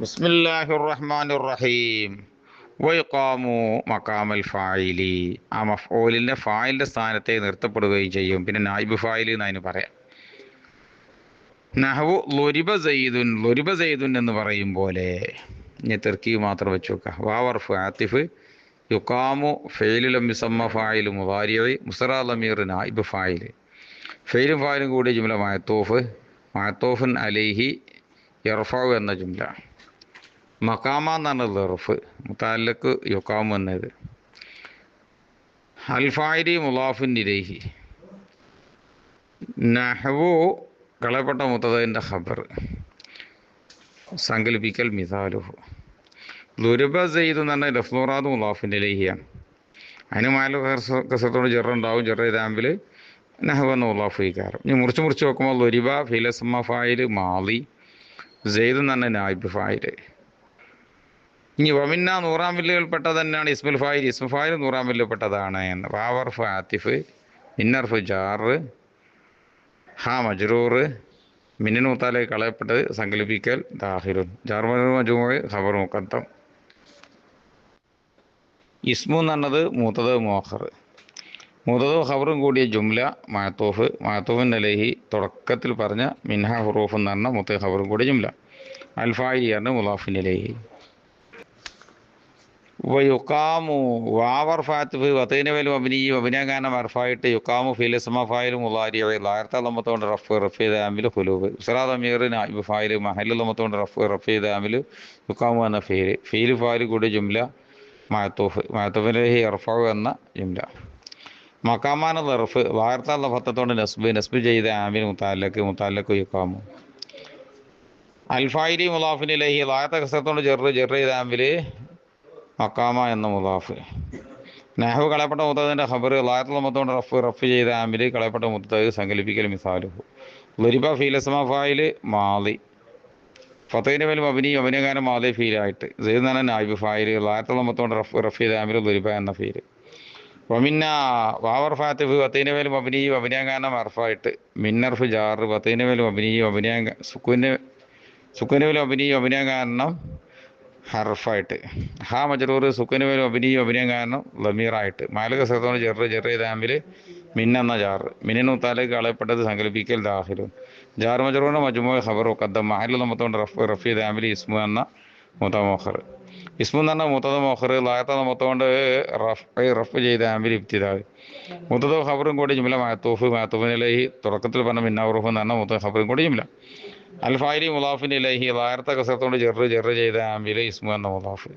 ബിസ്മില്ലാഹിർ റഹ്മാനിർ റഹീം. വയഖാമു മഖാമൽ ഫായിലി, ആ മഫ്ഊലിൻ്റെ ഫായിലിൻ്റെ സ്ഥാനത്തെ നിർത്തപ്പെടുകയും ചെയ്യും. പിന്നെ നായിബ് ഫായിൽ എന്ന് അതിന് പറയാം. നഹ്വു ലൊരിബ സയ്യിദുൻ, ലൊരിബ സയ്യിദുൻ എന്ന് പറയും പോലെ. ഇനി തെർക്കീബ് മാത്രം വെച്ച് നോക്കുക. വാവർഫ് ആത്തിഫ്, യുക്കാമു ഫെയിലുലം മിസമ്മ ഫായിലു മുവാരിഇ, മുസ്തറാ ലമീർ നായിബ് ഫായിൽ. ഫെയിലും ഫായിലും കൂടിയ ജുംല മഅത്തൂഫ്, മഅത്തൂഫുൻ അലൈഹി യർഫഉ എന്ന ജുംല. മക്കാമ എന്നാണ് ദർഫ്, മുതഅല്ലിഖ് യുക്കാമു എന്നത്. അൽ ഫായിലി മുളാഫുൻ ഇലൈഹി. നഹ്വു കളയപ്പെട്ട മുബ്തദഇൻ്റെ ഖബർ, സങ്കല്പിക്കൽ മിസാലുഹു. ദുരിബ സയ്യിദ് എന്ന് പറഞ്ഞാൽ ലഫ്ലുറാദ് മുളാഫുൻ ഇലൈഹിയാണ്. അതിന് മാല കസറത്തോട് ജറുണ്ടാവും. ജറ ഇതാമ്പിൽ നഹ്വ എന്ന മുളാഫ് ഈകാരം. ഇനി മുറിച്ച് നോക്കുമ്പോൾ ദുരിബ ഫിലസ്മ ഫായിൽ മാലി, സെയ്ദ് എന്ന് പറഞ്ഞാൽ നായിബ് ഫായിൽ. ഇനി വമിന്ന നൂറാം വില്ലുകൾപ്പെട്ടത് തന്നെയാണ് ഇസ്മുൽ ഫായിൽ. ഇസ്മുൽ ഫായിൽ നൂറാം വില്ലുപ്പെട്ടതാണ് എന്ന്. വാവർഫ് ആത്തിഫ്, മിന്നർഫ് ജാർ, ഹാ മജ്റൂർ, മിന്നിൻ മുത്താലേക്ക് കളയപ്പെട്ടത് സങ്കല്പിക്കൽ ദാഹിറുൻ. ജാർ മജ്റൂർ ഖബർ മുഖദ്ദം. ഇസ്മു എന്ന് പറഞ്ഞത് മുബ്തദ മുഅഖർ. മുബ്തദ ഖബറും കൂടിയ ജുംല മഅത്തൂഫ്, മഅത്തൂഫുൻ അലൈഹി തുടക്കത്തിൽ പറഞ്ഞ മിൻഹ ഹുറൂഫ് എന്ന് പറഞ്ഞ മുബ്തദ ഖബറും കൂടിയ ജുംല. അൽ ഫായിലി ആണ് മുളാഫുൻ ഇലൈഹി. യുക്കാമു വാവർഫ് ആത്തിഫ് വതൈന വൽ മബ്നി, മബ്നിയാകാനം അർഫായിട്ട് യുക്കാമു ഫീൽ ഇസ്മ ഫായിൽ മുളാരി ലായർത്ത ലമ്മത്തോണ്ട് റഫ് ദാമിൽ ഖുലൂബ്. ഉസ്റാ ദമീർ നായിബ് ഫായിൽ മഹല്ലു ലമ്മത്തോണ്ട് റഫ് ദാമിൽ യുക്കാമു എന്ന ഫീൽ ഫായിൽ കൂടിയ ജുംല മഅത്തൂഫ്, മഅത്തൂഫിലേക്ക് ഇർഫഉ എന്ന ജുംല. മക്കാമാന ദർഫ് ലായർത്ത ലഫത്തത്തോണ്ട് നസ്ബ് ചെയ്ത ആമിൽ മുതഅല്ലിഖ് യുക്കാമു. അൽ ഫായിലി മുളാഫുൻ ഇലൈഹി ലായർത്ത കസറത്തോണ്ട് ജർ ചെയ്ത ആമിൽ മക്കാമ എന്ന മുളാഫ്. നഹ്വു കളയപ്പെട്ട മുബ്തദഇൻ്റെ ഖബർ ലായത്തുൽ മത്തോണ്ട് റഫ് ചെയ്ത ആമിൽ കളയപ്പെട്ട മുബ്തദ സങ്കല്പിക്കൽ മിസാലുഹു. ദുരിബ ഫീൽ ഇസ്മ ഫായിൽ മാലി, ഫതൈന വൽ മബ്നി മബ്നിയാകാനം മാലി ഫീലായിട്ട്. സെയ്ദ് എന്ന് പറഞ്ഞാൽ നായിബ് ഫായിൽ ലായത്തുൽ മത്തോണ്ട് റഫ് ചെയ്ത ആമിൽ ദുരിബ എന്ന ഫീൽ. വമിന്ന വാവർഫ് ആത്തിഫ് വതൈന വൽ മബ്നി മബ്നിയാകാനം അർഫായിട്ട്. മിന്നർഫ് ജാർ വതൈന വൽ മബ്നി സുക്കൂന വൽ മബ്നി മബ്നിയാകാനം ഹർഫായിട്ട്. ഹാ മജ്റൂർ സുക്കൂന വൽ മബ്നി മബ്നിയാകാനം ലമീറായിട്ട്. മാല കസറത്തോണ്ട് ജർ ചെയ്ത ആമിൽ മിന്നെന്ന ജാർ. മിന്നിൻ മുത്താലേക്ക് കളയപ്പെട്ടത് സങ്കല്പിക്കൽ ദാഹിറുൻ. ജാർ മജ്റൂറിൻ്റെ മജ്മൂ ഖബർ മുഖദ്ദം. മഹല്ലു ലമ്മത്തോണ്ട് റഫ് ചെയ്ത ആമിൽ ഇസ്മു എന്ന മുബ്തദ മുഅഖർ. ഇസ്മു എന്ന് പറഞ്ഞാൽ മുബ്തദ മുഅഖർ ലായത്ത ലമ്മത്തോണ്ട് റഫ് ചെയ്ത ആമിൽ ഇബ്തിദാ. മുബ്തദ ഖബറും കൂടി ജുംല മഅത്തൂഫിൻ ഇലൈഹി തുടക്കത്തിൽ പറഞ്ഞ മിന്ന ഹുറൂഫ് എന്ന് പറഞ്ഞാൽ മുബ്തദ ഖബറും കൂടി ജുംല. അൽ ഫായിലി മുളാഫുൻ ഇലൈഹി ലായർത്ത കസറത്തോണ്ട് ജർ ചെയ്ത ആമിൽ ഇസ്മു എന്ന മുളാഫ്.